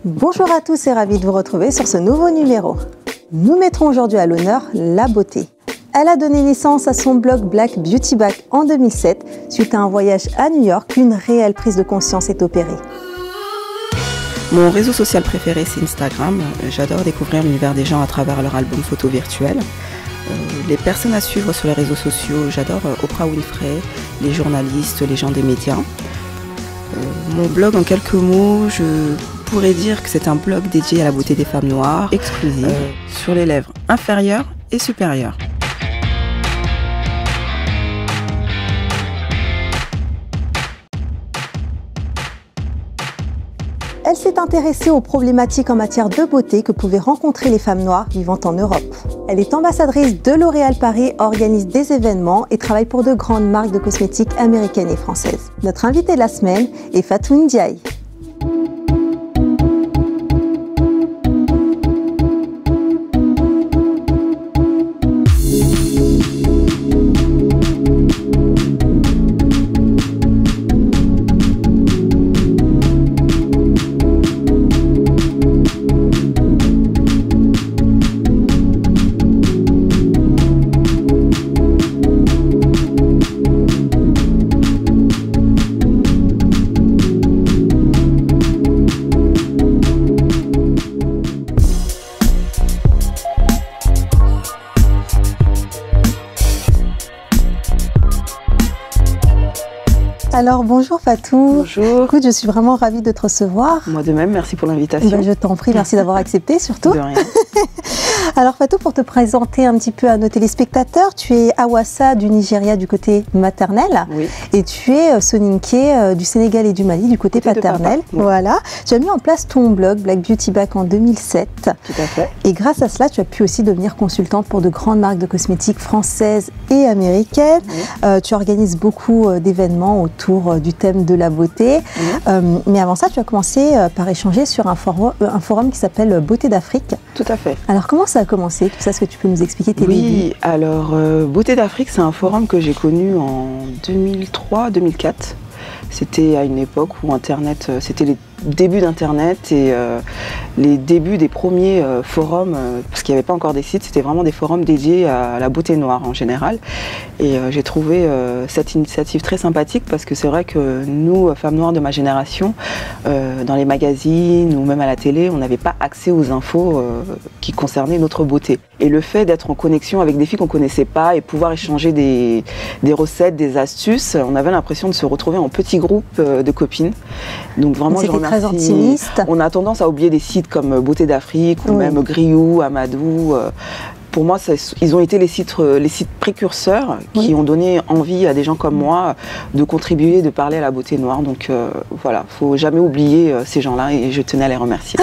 Bonjour à tous et ravi de vous retrouver sur ce nouveau numéro. Nous mettrons aujourd'hui à l'honneur la beauté. Elle a donné naissance à son blog Black Beauty Back en 2007. Suite à un voyage à New York, une réelle prise de conscience est opérée. Mon réseau social préféré, c'est Instagram. J'adore découvrir l'univers des gens à travers leur album photo virtuel. Les personnes à suivre sur les réseaux sociaux, j'adore Oprah Winfrey, les journalistes, les gens des médias. Mon blog, en quelques mots, je pourrais dire que c'est un blog dédié à la beauté des femmes noires, exclusive, sur les lèvres inférieures et supérieures. Elle s'est intéressée aux problématiques en matière de beauté que pouvaient rencontrer les femmes noires vivant en Europe. Elle est ambassadrice de L'Oréal Paris, organise des événements et travaille pour de grandes marques de cosmétiques américaines et françaises. Notre invitée de la semaine est Fatou Ndiaye. Alors bonjour Fatou. Bonjour. Écoute, je suis vraiment ravie de te recevoir. Moi de même, merci pour l'invitation. Je t'en prie, merci d'avoir accepté surtout. De rien. Alors Fatou, pour te présenter un petit peu à nos téléspectateurs, tu es Awassa du Nigeria du côté maternel, Oui. Et tu es Soninké du Sénégal et du Mali du côté paternel. Oui. Voilà. Tu as mis en place ton blog Black Beauty Back en 2007. Tout à fait. Et grâce à cela, tu as pu aussi devenir consultante pour de grandes marques de cosmétiques françaises et américaines. Oui. Tu organises beaucoup d'événements autour du thème de la beauté. Oui. Mais avant ça, tu as commencé par échanger sur un forum qui s'appelle Beauté d'Afrique. Tout à fait. Alors comment ça a commencé? Tout ça, est-ce que tu peux nous expliquer tes débuts? Oui, alors Beauté d'Afrique, c'est un forum que j'ai connu en 2003-2004. C'était à une époque où Internet, c'était les débuts d'Internet et les débuts des premiers forums, parce qu'il n'y avait pas encore des sites, c'était vraiment des forums dédiés à la beauté noire en général. Et j'ai trouvé cette initiative très sympathique parce que c'est vrai que nous, femmes noires de ma génération, dans les magazines ou même à la télé, on n'avait pas accès aux infos qui concernaient notre beauté. Et le fait d'être en connexion avec des filles qu'on ne connaissait pas et pouvoir échanger des recettes, des astuces, on avait l'impression de se retrouver en petit groupe de copines. Donc vraiment, je remercie. Très intimiste. On a tendance à oublier des sites comme Beauté d'Afrique ou même Griou, Amadou. Pour moi, ils ont été les sites précurseurs qui ont donné envie à des gens comme moi de contribuer, de parler à la beauté noire. Donc voilà, il ne faut jamais oublier ces gens-là et je tenais à les remercier.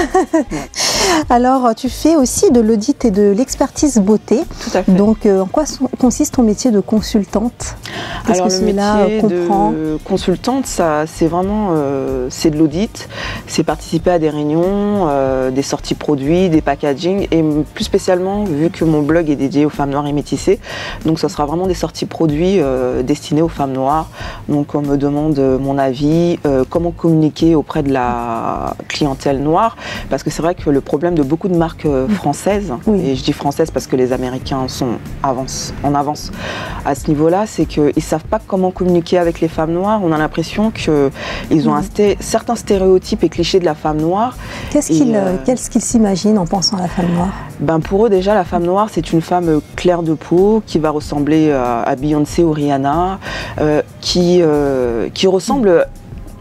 Alors, tu fais aussi de l'audit et de l'expertise beauté. Tout à fait. Donc, en quoi consiste ton métier de consultante? Alors, le métier de consultante, c'est vraiment c'est de l'audit, c'est participer à des réunions, des sorties produits, des packaging et plus spécialement, vu que mon blog est dédié aux femmes noires et métissées, donc ça sera vraiment des sorties produits destinées aux femmes noires. Donc, on me demande mon avis, comment communiquer auprès de la clientèle noire, parce que c'est vrai que le problème de beaucoup de marques françaises, et je dis françaises parce que les Américains sont en avance à ce niveau-là, c'est qu'ils ne savent pas comment communiquer avec les femmes noires. On a l'impression qu'ils ont certains stéréotypes et clichés de la femme noire. Qu'est-ce qu'ils s'imaginent en pensant à la femme noire? Ben pour eux, déjà, la femme noire, c'est une femme claire de peau qui va ressembler à Beyoncé ou Rihanna, qui ressemble...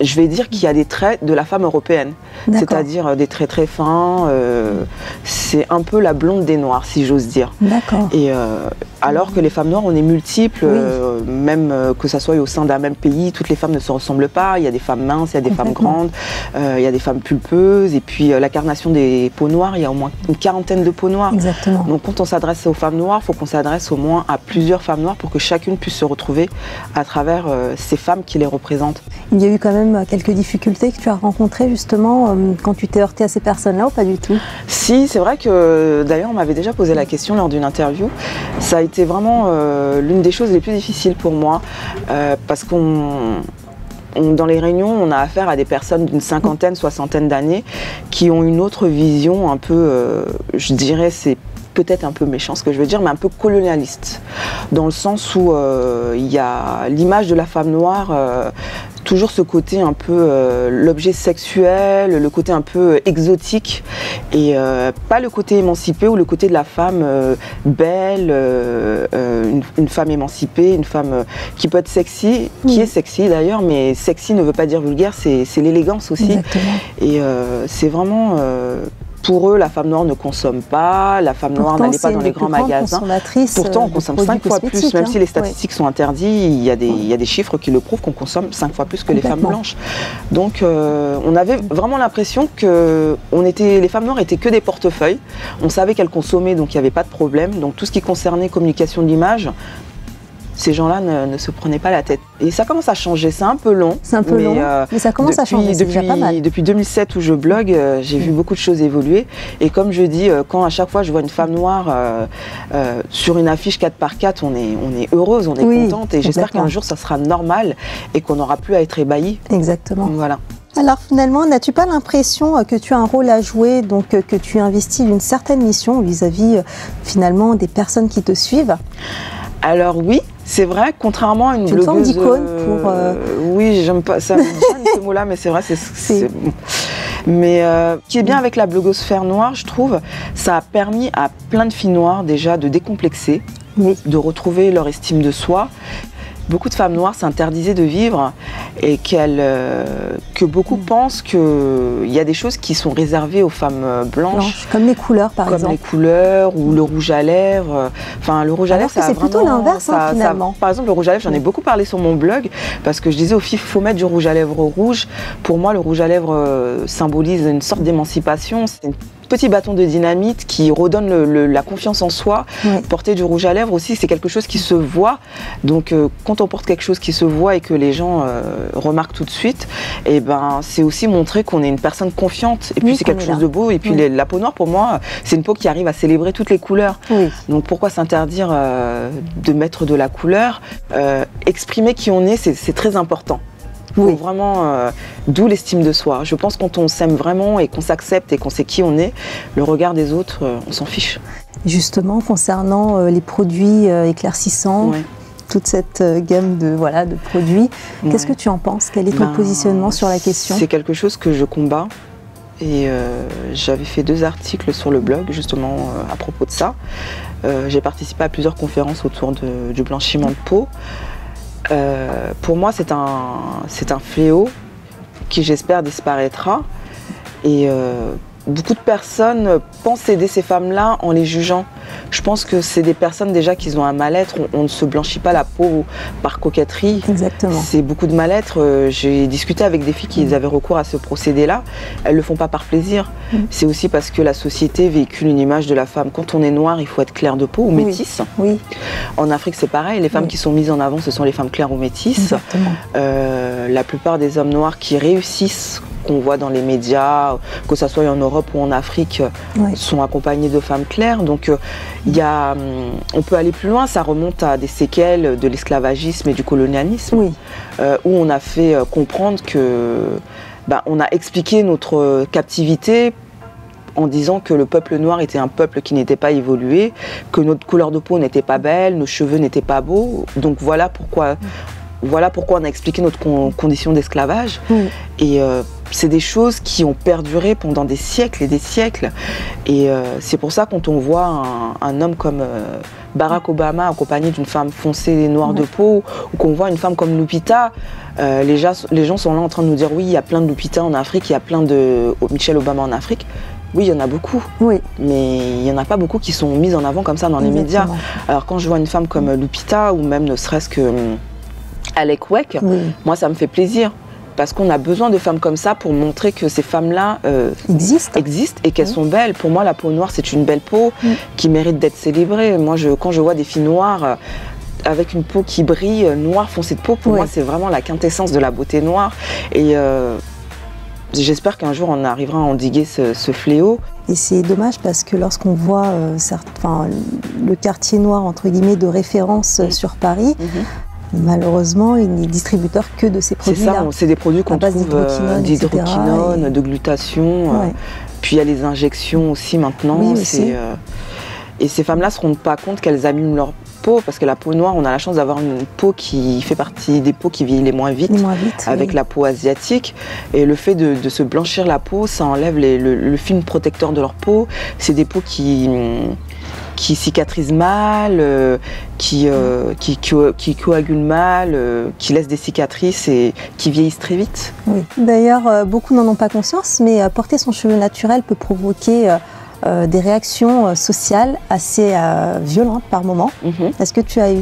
Je vais dire qu'il y a des traits de la femme européenne, c'est-à-dire des traits très fins. C'est un peu la blonde des noirs, si j'ose dire. D'accord. Et alors que les femmes noires, on est multiples, même que ça soit au sein d'un même pays, toutes les femmes ne se ressemblent pas. Il y a des femmes minces, il y a des femmes grandes, il y a des femmes pulpeuses. Et puis la carnation des peaux noires, il y a au moins une quarantaine de peaux noires. Exactement. Donc quand on s'adresse aux femmes noires, il faut qu'on s'adresse au moins à plusieurs femmes noires pour que chacune puisse se retrouver à travers ces femmes qui les représentent. Il y a eu quand même quelques difficultés que tu as rencontrées justement quand tu t'es heurtée à ces personnes-là ou pas du tout? Si, c'est vrai que d'ailleurs on m'avait déjà posé la question lors d'une interview. Ça a été vraiment l'une des choses les plus difficiles pour moi parce qu'on Dans les réunions, on a affaire à des personnes d'une cinquantaine, soixantaine d'années qui ont une autre vision un peu, je dirais, c'est peut-être un peu méchant ce que je veux dire, mais un peu colonialiste, dans le sens où il y a l'image de la femme noire, toujours ce côté un peu l'objet sexuel, le côté un peu exotique, et pas le côté émancipé ou le côté de la femme belle, une femme émancipée, une femme qui peut être sexy, qui est sexy d'ailleurs, mais sexy ne veut pas dire vulgaire, c'est l'élégance aussi. Exactement. Et c'est vraiment... pour eux, la femme noire ne consomme pas, la femme noire n'allait pas dans les grands magasins. Pourtant, on consomme 5 fois plus, même si les statistiques sont interdites, il y a des chiffres qui le prouvent qu'on consomme 5 fois plus que les femmes blanches. Donc, on avait vraiment l'impression que les femmes noires étaient que des portefeuilles. On savait qu'elles consommaient, donc il n'y avait pas de problème. Donc, tout ce qui concernait communication de l'image, ces gens-là ne se prenaient pas la tête. Et ça commence à changer, c'est un peu long. C'est un peu long, mais ça commence à changer, c'est déjà pas mal. Depuis 2007 où je blogue, j'ai vu beaucoup de choses évoluer. Et comme je dis, quand à chaque fois je vois une femme noire sur une affiche 4x4, on est heureuse, on est contente. Et j'espère qu'un jour ça sera normal et qu'on n'aura plus à être ébahi. Exactement. Donc, voilà. Alors finalement, n'as-tu pas l'impression que tu as un rôle à jouer, donc que tu investis une certaine mission vis-à-vis finalement des personnes qui te suivent? Alors oui, c'est vrai, contrairement à une blogueuse... Une forme d'icône pour... Oui, j'aime pas ça, ce mot-là, mais c'est vrai, c'est bon. Mais ce qui est bien avec la blogosphère noire, je trouve, ça a permis à plein de filles noires déjà de décomplexer, de retrouver leur estime de soi. Beaucoup de femmes noires s'interdisaient de vivre et que beaucoup pensent qu'il y a des choses qui sont réservées aux femmes blanches. Comme les couleurs, par exemple. Comme les couleurs ou le rouge à lèvres. Enfin, le rouge à lèvres, c'est plutôt l'inverse, finalement. Par exemple, le rouge à lèvres, j'en ai beaucoup parlé sur mon blog parce que je disais aux filles, il faut mettre du rouge à lèvres rouge. Pour moi, le rouge à lèvres symbolise une sorte d'émancipation. C'est un petit bâton de dynamite qui redonne la confiance en soi. Porter du rouge à lèvres aussi, c'est quelque chose qui se voit. Donc, quand on porte quelque chose qui se voit et que les gens remarquent tout de suite, et ben, c'est aussi montrer qu'on est une personne confiante. Et puis, c'est quelque chose de beau. Et puis, la peau noire, pour moi, c'est une peau qui arrive à célébrer toutes les couleurs. Donc, pourquoi s'interdire de mettre de la couleur? Exprimer qui on est, c'est très important. Vraiment, d'où l'estime de soi. Je pense que quand on s'aime vraiment et qu'on s'accepte et qu'on sait qui on est, le regard des autres, on s'en fiche. Justement, concernant les produits éclaircissants, toute cette gamme de produits, qu'est-ce que tu en penses? Quel est ton positionnement sur la question? C'est quelque chose que je combats. Et j'avais fait 2 articles sur le blog justement à propos de ça. J'ai participé à plusieurs conférences autour du blanchiment de peau. Pour moi, c'est un fléau qui, j'espère, disparaîtra. Et beaucoup de personnes pensent aider ces femmes-là en les jugeant. Je pense que c'est des personnes déjà qui ont un mal-être. On ne se blanchit pas la peau par coquetterie. Exactement. C'est beaucoup de mal-être. J'ai discuté avec des filles qui avaient recours à ce procédé-là. Elles ne le font pas par plaisir. C'est aussi parce que la société véhicule une image de la femme. Quand on est noir, il faut être clair de peau ou métisse. En Afrique, c'est pareil. Les femmes qui sont mises en avant, ce sont les femmes claires ou métisses. La plupart des hommes noirs qui réussissent, qu'on voit dans les médias, que ce soit en Europe ou en Afrique, sont accompagnés de femmes claires. Donc on peut aller plus loin, ça remonte à des séquelles de l'esclavagisme et du colonialisme, où on a fait comprendre que on a expliqué notre captivité en disant que le peuple noir était un peuple qui n'était pas évolué, que notre couleur de peau n'était pas belle, nos cheveux n'étaient pas beaux. Donc voilà pourquoi on a expliqué notre condition d'esclavage. Et c'est des choses qui ont perduré pendant des siècles et des siècles. Et c'est pour ça quand on voit un homme comme Barack Obama accompagné d'une femme foncée noire de peau, ou qu'on voit une femme comme Lupita, les gens sont là en train de nous dire oui, il y a plein de Lupita en Afrique, il y a plein de Michelle Obama en Afrique. Oui, il y en a beaucoup, mais il n'y en a pas beaucoup qui sont mises en avant comme ça dans les médias. Alors quand je vois une femme comme Lupita, ou même ne serait-ce que Alec Wek, moi ça me fait plaisir. Parce qu'on a besoin de femmes comme ça pour montrer que ces femmes-là existent et qu'elles sont belles. Pour moi, la peau noire, c'est une belle peau qui mérite d'être célébrée. Moi, quand je vois des filles noires avec une peau qui brille, noire foncée de peau, pour moi, c'est vraiment la quintessence de la beauté noire. Et j'espère qu'un jour, on arrivera à endiguer ce fléau. Et c'est dommage parce que lorsqu'on voit le quartier noir, entre guillemets, de référence sur Paris, Malheureusement, il n'est distributeur que de ces produits-là. C'est ça, c'est des produits qu'on trouve d'hydroquinone, de glutation. Ouais. Puis il y a les injections aussi maintenant. Oui, aussi. Et ces femmes-là ne se rendent pas compte qu'elles abîment leur peau, parce que la peau noire, on a la chance d'avoir une peau qui fait partie des peaux qui vieillissent les moins vite, avec la peau asiatique. Et le fait de se blanchir la peau, ça enlève le film protecteur de leur peau. C'est des peaux qui cicatrisent mal, qui coagulent mal, qui laissent des cicatrices et qui vieillissent très vite. Oui. D'ailleurs, beaucoup n'en ont pas conscience, mais porter son cheveu naturel peut provoquer des réactions sociales assez violentes par moment. Est-ce que tu as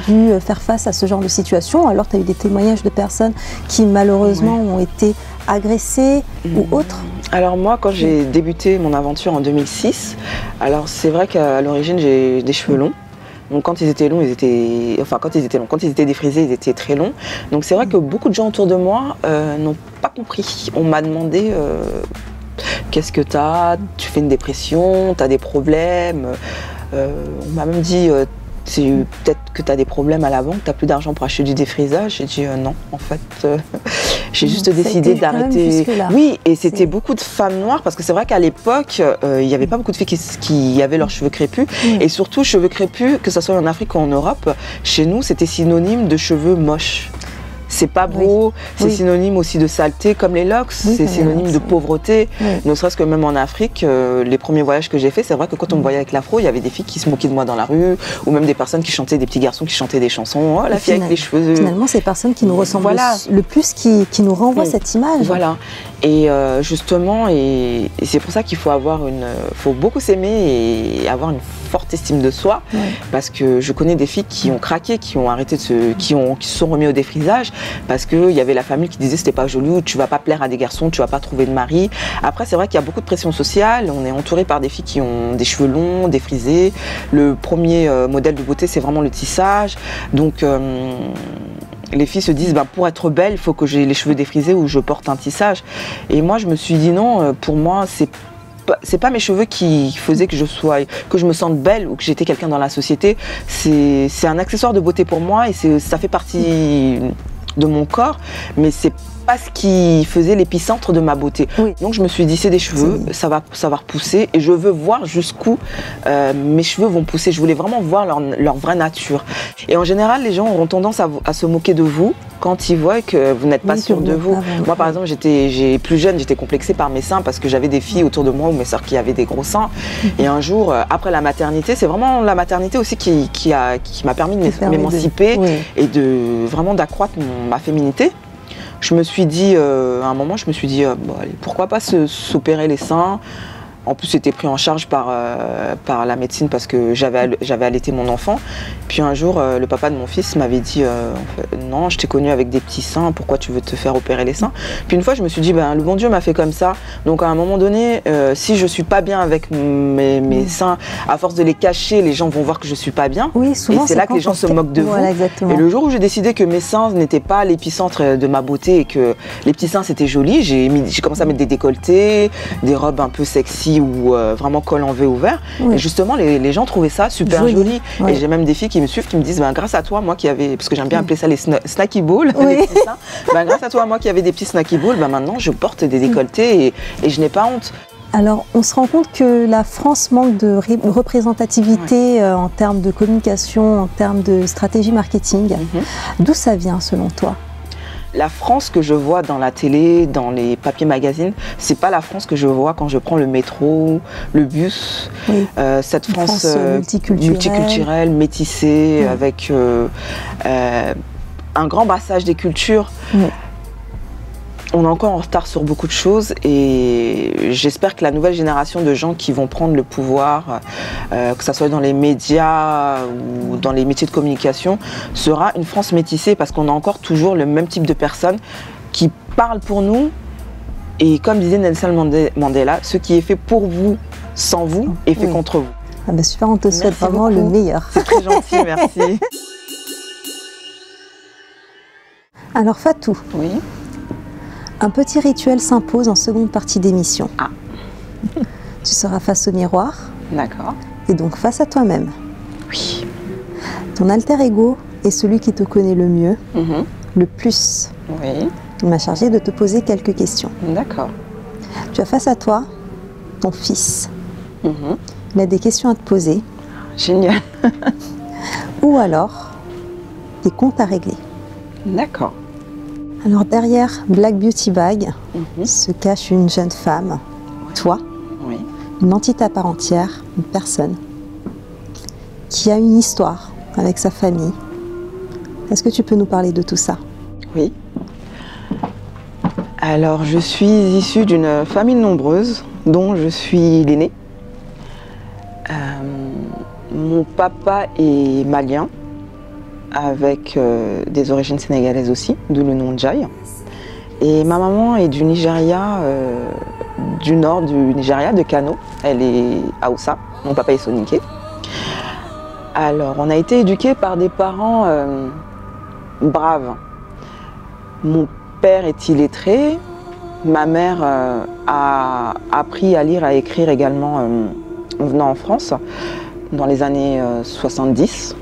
dû faire face à ce genre de situation? Alors, tu as eu des témoignages de personnes qui malheureusement ont été agressées ou autres? Alors moi, quand j'ai débuté mon aventure en 2006, alors c'est vrai qu'à l'origine j'ai des cheveux longs. Donc quand ils étaient longs, quand ils étaient défrisés, ils étaient très longs. Donc c'est vrai que beaucoup de gens autour de moi n'ont pas compris. On m'a demandé qu'est-ce que t'as? Tu fais une dépression? T'as des problèmes? On m'a même dit peut-être que tu as des problèmes à la banque, tu n'as plus d'argent pour acheter du défrisage. J'ai dit non, en fait, j'ai juste décidé d'arrêter. Oui, et c'était beaucoup de femmes noires, parce que c'est vrai qu'à l'époque, il n'y avait pas beaucoup de filles qui avaient leurs cheveux crépus. Et surtout, cheveux crépus, que ce soit en Afrique ou en Europe, chez nous, c'était synonyme de cheveux moches. C'est pas beau, c'est synonyme aussi de saleté, comme les locks, c'est synonyme de pauvreté. Ne serait-ce que même en Afrique, les premiers voyages que j'ai faits, c'est vrai que quand on me voyait avec l'afro, il y avait des filles qui se moquaient de moi dans la rue, ou même des personnes qui chantaient, des petits garçons qui chantaient des chansons, oh la fille avec les cheveux. Finalement, c'est les personnes qui nous ressemblent le plus qui nous renvoient cette image. Voilà. Et justement, et c'est pour ça qu'il faut faut beaucoup s'aimer et avoir une forte estime de soi, parce que je connais des filles qui ont craqué, qui ont arrêté qui se sont remis au défrisage, parce qu'il y avait la famille qui disait c'était pas joli, ou tu vas pas plaire à des garçons, tu vas pas trouver de mari. Après, c'est vrai qu'il y a beaucoup de pression sociale, on est entouré par des filles qui ont des cheveux longs, défrisés. Le premier modèle de beauté, c'est vraiment le tissage. Donc les filles se disent pour être belle, il faut que j'ai les cheveux défrisés ou je porte un tissage. Et moi, je me suis dit non, pour moi, c'est pas mes cheveux qui faisaient que je me sente belle ou que j'étais quelqu'un dans la société. C'est un accessoire de beauté pour moi, et ça fait partie de mon corps, mais c'est pas ce qui faisait l'épicentre de ma beauté. Donc je me suis dit c'est des cheveux, ça va repousser, et je veux voir jusqu'où mes cheveux vont pousser. Je voulais vraiment voir leur vraie nature. Et en général, les gens auront tendance à se moquer de vous quand ils voient que vous n'êtes pas sûr de vous. Moi par exemple, plus jeune, j'étais complexée par mes seins, parce que j'avais des filles autour de moi ou mes soeurs qui avaient des gros seins. Et un jour, après la maternité, c'est vraiment la maternité aussi qui m'a permis de m'émanciper et vraiment d'accroître ma féminité. Je me suis dit, à un moment, allez, pourquoi pas s'opérer les seins. En plus, c'était pris en charge par la médecine, parce que j'avais allaité mon enfant. Puis un jour, le papa de mon fils m'avait dit non, je t'ai connu avec des petits seins, pourquoi tu veux te faire opérer les seins? Puis une fois, je me suis dit, le bon Dieu m'a fait comme ça. Donc à un moment donné, si je suis pas bien avec mes seins, à force de les cacher, les gens vont voir que je suis pas bien. Oui, souvent, et c'est là que les gens se moquent de vous. Exactement. Et le jour où j'ai décidé que mes seins n'étaient pas l'épicentre de ma beauté, et que les petits seins c'était joli, j'ai commencé à mettre des décolletés, des robes un peu sexy ou vraiment col en V ouvert. Et justement, les gens trouvaient ça super joli. Et j'ai même des filles qui me suivent, qui me disent grâce à toi, moi qui avais, parce que j'aime bien appeler ça les snacky balls, les petits seins, grâce à toi, moi qui avais des petits snacky balls, maintenant je porte des décolletés et je n'ai pas honte. Alors, on se rend compte que la France manque de représentativité en termes de communication, en termes de stratégie marketing. D'où ça vient selon toi? La France que je vois dans la télé, dans les papiers magazines, c'est pas la France que je vois quand je prends le métro, le bus. Cette France multiculturelle, métissée, avec un grand brassage des cultures. On est encore en retard sur beaucoup de choses, et j'espère que la nouvelle génération de gens qui vont prendre le pouvoir, que ce soit dans les médias ou dans les métiers de communication, sera une France métissée, parce qu'on a encore toujours le même type de personnes qui parlent pour nous. Et comme disait Nelson Mandela, ce qui est fait pour vous, sans vous, est fait contre vous. Super, on te souhaite vraiment le meilleur. C'est très gentil, merci. Alors Fatou. Oui. Un petit rituel s'impose en seconde partie d'émission. Tu seras face au miroir. D'accord. Et donc face à toi-même. Oui. Ton alter ego est celui qui te connaît le mieux, le plus. Oui. Il m'a chargé de te poser quelques questions. D'accord. Tu as face à toi ton fils. Il a des questions à te poser. Génial. Ou alors des comptes à régler. D'accord. Alors derrière Black Beauty Bag se cache une jeune femme, toi, une entité à part entière, une personne qui a une histoire avec sa famille. Est-ce que tu peux nous parler de tout ça? Oui. Alors je suis issue d'une famille nombreuse dont je suis l'aînée. Mon papa est malien, avec des origines sénégalaises aussi, d'où le nom Jai. Et ma maman est du Nigeria, du nord du Nigeria, de Kano. Elle est Hausa, mon papa est Soninké. Alors, on a été éduqués par des parents braves. Mon père est illettré, ma mère a appris à lire et à écrire également en venant en France, dans les années 70.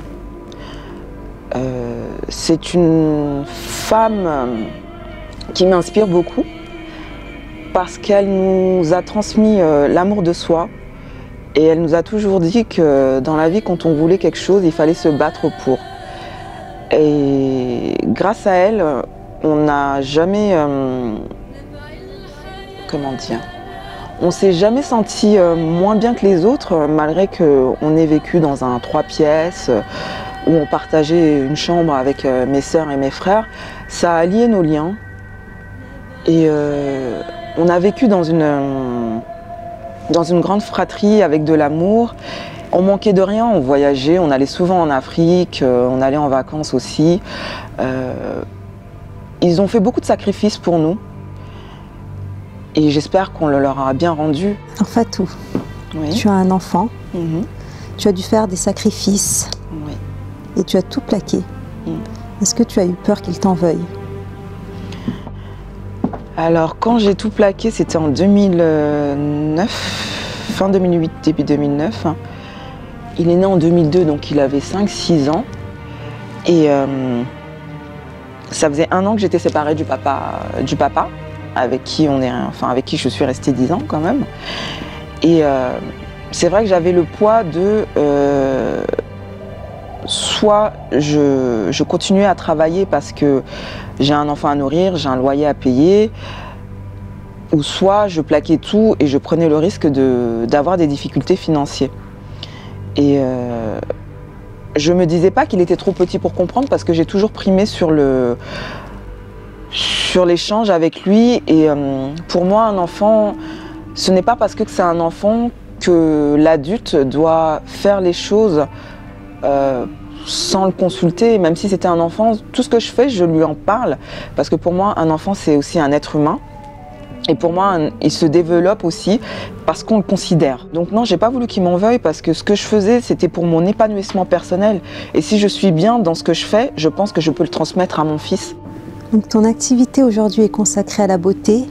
C'est une femme qui m'inspire beaucoup parce qu'elle nous a transmis l'amour de soi et elle nous a toujours dit que dans la vie, quand on voulait quelque chose, il fallait se battre pour. Et grâce à elle, on n'a jamais... comment dire? On s'est jamais senti moins bien que les autres, malgré qu'on ait vécu dans un 3 pièces, où on partageait une chambre avec mes sœurs et mes frères. Ça a lié nos liens. Et on a vécu dans une grande fratrie avec de l'amour. On manquait de rien, on voyageait, on allait souvent en Afrique, on allait en vacances aussi. Ils ont fait beaucoup de sacrifices pour nous. Et j'espère qu'on le leur a bien rendu. En Fatou, tu as un enfant, tu as dû faire des sacrifices et tu as tout plaqué. Est-ce que tu as eu peur qu'il t'en veuille? Alors quand j'ai tout plaqué, c'était en 2009, fin 2008, début 2009. Il est né en 2002, donc il avait 5-6 ans. Et ça faisait 1 an que j'étais séparée du papa. Avec qui je suis restée 10 ans quand même. Et c'est vrai que j'avais le poids de soit je continuais à travailler parce que j'ai un enfant à nourrir, j'ai un loyer à payer, ou soit je plaquais tout et je prenais le risque d'avoir des difficultés financières. Et je me disais pas qu'il était trop petit pour comprendre parce que j'ai toujours primé sur l'échange avec lui. Et pour moi, un enfant, ce n'est pas parce que c'est un enfant que l'adulte doit faire les choses sans le consulter. Même si c'était un enfant, tout ce que je fais, je lui en parle. Parce que pour moi, un enfant, c'est aussi un être humain. Et pour moi, il se développe aussi parce qu'on le considère. Donc non, j'ai pas voulu qu'il m'en veuille parce que ce que je faisais, c'était pour mon épanouissement personnel. Et si je suis bien dans ce que je fais, je pense que je peux le transmettre à mon fils. Donc ton activité aujourd'hui est consacrée à la beauté.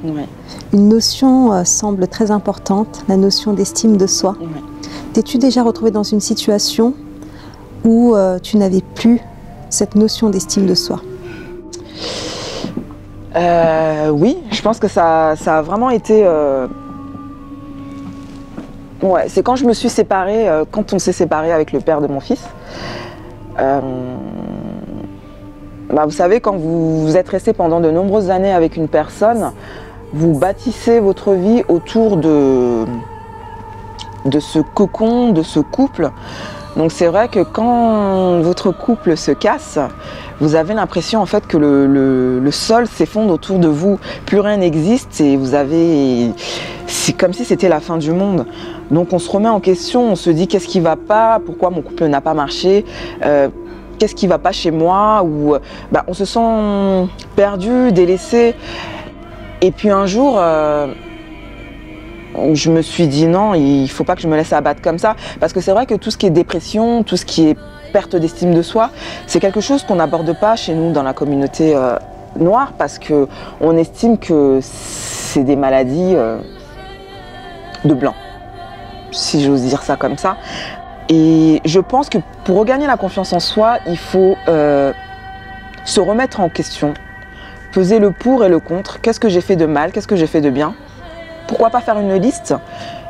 Une notion semble très importante, la notion d'estime de soi. T'es-tu déjà retrouvée dans une situation où tu n'avais plus cette notion d'estime de soi? Oui, je pense que ça a vraiment été... Ouais, c'est quand je me suis séparée, quand on s'est séparé avec le père de mon fils. Vous savez, quand vous êtes resté pendant de nombreuses années avec une personne, vous bâtissez votre vie autour de ce cocon, de ce couple. Donc c'est vrai que quand votre couple se casse, vous avez l'impression en fait que le sol s'effondre autour de vous. Plus rien n'existe et c'est comme si c'était la fin du monde. Donc on se remet en question, on se dit qu'est-ce qui va pas, pourquoi mon couple n'a pas marché, qu'est-ce qui va pas chez moi, ou on se sent perdu, délaissé. Et puis un jour, je me suis dit non, il faut pas que je me laisse abattre comme ça, parce que c'est vrai que tout ce qui est dépression, tout ce qui est perte d'estime de soi, c'est quelque chose qu'on n'aborde pas chez nous dans la communauté noire, parce que on estime que c'est des maladies de blanc, si j'ose dire ça comme ça. Et je pense que pour regagner la confiance en soi, il faut se remettre en question, peser le pour et le contre. Qu'est-ce que j'ai fait de mal? Qu'est-ce que j'ai fait de bien? Pourquoi pas faire une liste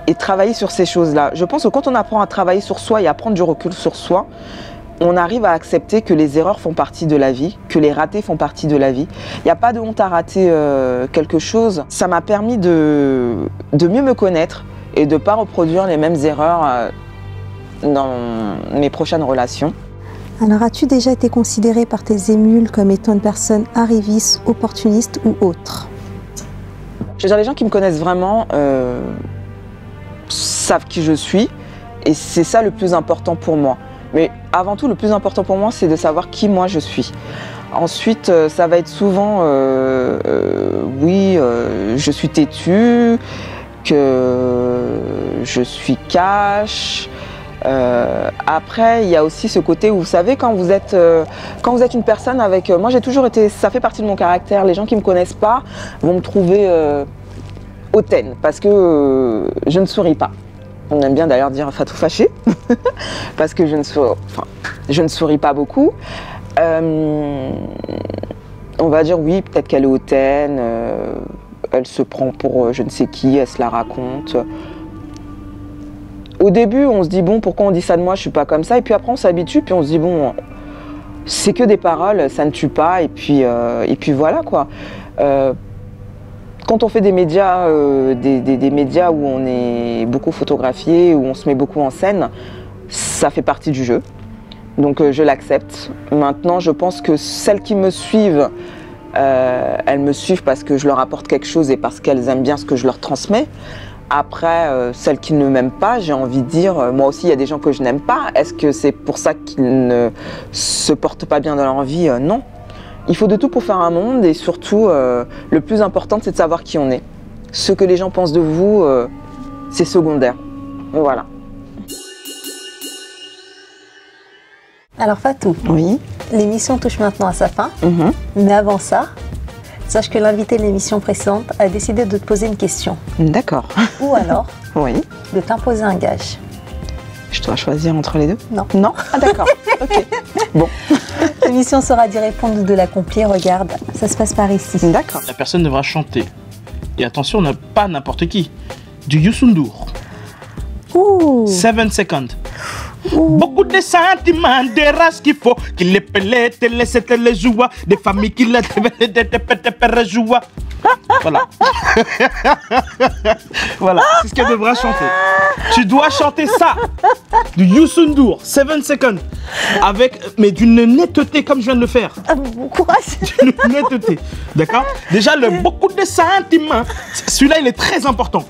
et travailler sur ces choses-là? Je pense que quand on apprend à travailler sur soi et à prendre du recul sur soi, on arrive à accepter que les erreurs font partie de la vie, que les ratés font partie de la vie. Il n'y a pas de honte à rater quelque chose. Ça m'a permis de mieux me connaître et de ne pas reproduire les mêmes erreurs dans mes prochaines relations. Alors, as-tu déjà été considérée par tes émules comme étant une personne arriviste, opportuniste ou autre? Je veux dire, les gens qui me connaissent vraiment savent qui je suis et c'est ça le plus important pour moi. Mais avant tout, le plus important pour moi, c'est de savoir qui moi je suis. Ensuite, ça va être souvent, oui, je suis têtue, que je suis cash. Après, il y a aussi ce côté où vous savez, quand vous êtes une personne avec... moi, j'ai toujours été... Ça fait partie de mon caractère. Les gens qui ne me connaissent pas vont me trouver hautaine parce que je ne souris pas. On aime bien d'ailleurs dire fatou fâché parce que je ne souris pas beaucoup. On va dire oui, peut-être qu'elle est hautaine, elle se prend pour je ne sais qui, elle se la raconte. Au début, on se dit bon, pourquoi on dit ça de moi, je suis pas comme ça, et puis après on s'habitue, puis on se dit bon, c'est que des paroles, ça ne tue pas, et puis voilà quoi. Quand on fait des médias, des médias où on est beaucoup photographié, où on se met beaucoup en scène, ça fait partie du jeu. Donc je l'accepte. Maintenant, je pense que celles qui me suivent, elles me suivent parce que je leur apporte quelque chose et parce qu'elles aiment bien ce que je leur transmets. Après, celles qui ne m'aiment pas, j'ai envie de dire, moi aussi il y a des gens que je n'aime pas. Est-ce que c'est pour ça qu'ils ne se portent pas bien dans leur vie? Non. Il faut de tout pour faire un monde et surtout, le plus important, c'est de savoir qui on est. Ce que les gens pensent de vous, c'est secondaire. Voilà. Alors Fatou, Oui. l'émission touche maintenant à sa fin, mais avant ça, sache que l'invité de l'émission précédente a décidé de te poser une question. D'accord. Ou alors, Oui. de t'imposer un gage. Je dois choisir entre les deux? Non. Non? Ah d'accord, ok. Bon. L'émission sera d'y répondre ou de l'accomplir. Regarde, ça se passe par ici. D'accord. La personne devra chanter. Et attention, pas n'importe qui. Du Youssou N'Dour. Ouh. 7 seconds. Ouh. Beaucoup de sentiments, des races qu'il faut, qu'il les pèle, te laisse te les joie, des familles qui les te joie. Voilà. Voilà, c'est ce qu'elle devra chanter. Tu dois chanter ça. Du Youssou N'Dour, 7 seconds. Mais d'une netteté comme je viens de le faire. Bon courage. D'une netteté. D'accord? Déjà, beaucoup de sentiments. Celui-là, il est très important.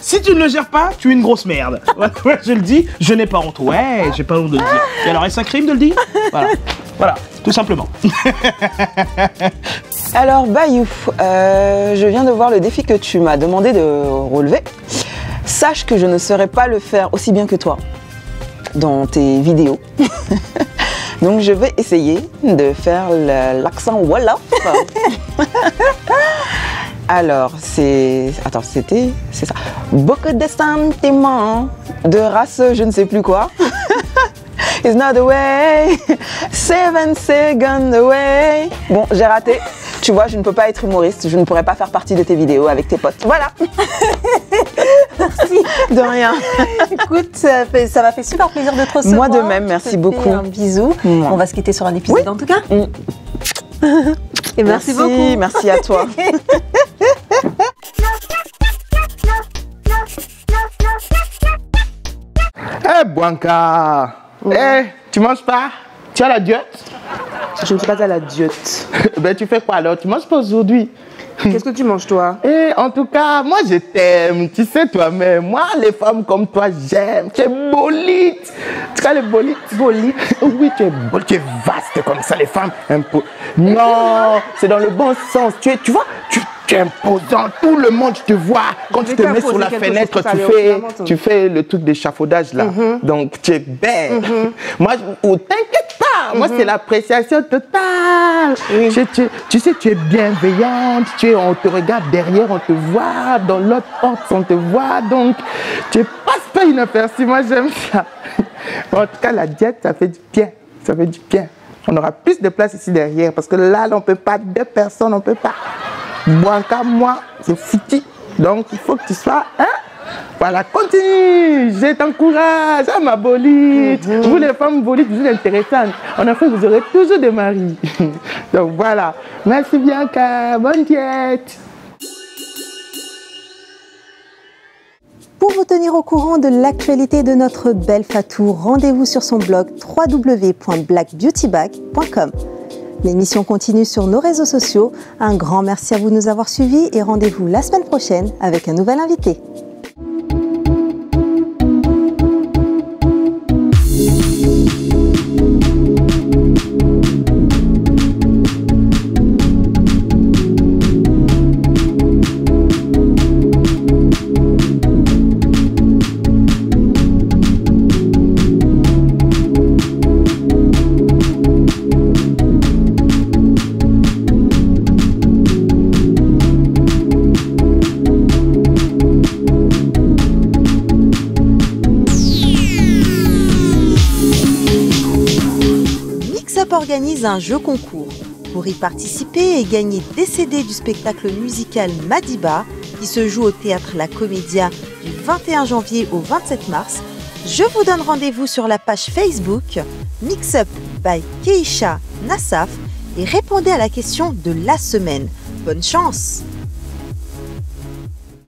Si tu ne le gères pas, tu es une grosse merde. Ouais, je le dis, je n'ai pas honte. Ouais, j'ai pas honte de le dire. Et alors, est-ce un crime de le dire? Voilà. Voilà, tout simplement. Alors Bayou, je viens de voir le défi que tu m'as demandé de relever. Sache que je ne saurais pas le faire aussi bien que toi dans tes vidéos. Donc je vais essayer de faire l'accent Wolof. Alors c'est ça. Beaucoup de sentiments de race je ne sais plus quoi. It's not the way, 7 seconds away. Bon, j'ai raté. Tu vois, je ne peux pas être humoriste, je ne pourrais pas faire partie de tes vidéos avec tes potes. Voilà. Merci. De rien. Écoute, ça m'a fait super plaisir de te recevoir. Moi de même, merci beaucoup. Un bisou. On va se quitter sur un épisode en tout cas. Et merci beaucoup. Merci à toi. Eh, Bouanka! Eh, tu manges pas? Tu as la diète? Je ne suis pas à la diète. Ben, tu fais quoi alors? Tu manges pas aujourd'hui? Qu'est-ce que tu manges, toi? Eh, en tout cas, moi, je t'aime. Tu sais toi-même. Moi, les femmes comme toi, j'aime. Tu es bolite. Tu vois les bolites? Bolite? Oui, tu es vaste comme ça, les femmes. Non, c'est dans le bon sens. Tu vois, tu es imposant. Tout le monde te voit. Quand tu te mets sur la fenêtre, tu fais le truc d'échafaudage là. Donc, tu es belle. Moi, t'inquiète pas. Moi, c'est l'appréciation totale. Oui. Tu sais, tu es bienveillante. On te regarde derrière, on te voit. Dans l'autre porte, on te voit. Donc, tu passes pas inaperçu. Moi, j'aime ça. Bon, en tout cas, la diète, ça fait du bien. Ça fait du bien. On aura plus de place ici derrière parce que là, on ne peut pas, 2 personnes, on ne peut pas. Bouanka, moi, c'est foutu. Donc, il faut que tu sois... Hein? Voilà, continue, je t'encourage, ma bolite. Vous les femmes bolites, vous êtes intéressantes. En Afrique, vous aurez toujours des maris. Donc voilà, merci Bianca, bonne diète. Pour vous tenir au courant de l'actualité de notre belle Fatou, rendez-vous sur son blog www.blackbeautybag.com. L'émission continue sur nos réseaux sociaux. Un grand merci à vous de nous avoir suivis et rendez-vous la semaine prochaine avec un nouvel invité. Organise un jeu concours. Pour y participer et gagner des CD du spectacle musical Madiba qui se joue au théâtre La Comédia du 21 janvier au 27 mars, je vous donne rendez-vous sur la page Facebook Mix Up by Keisha Nassaf et répondez à la question de la semaine. Bonne chance!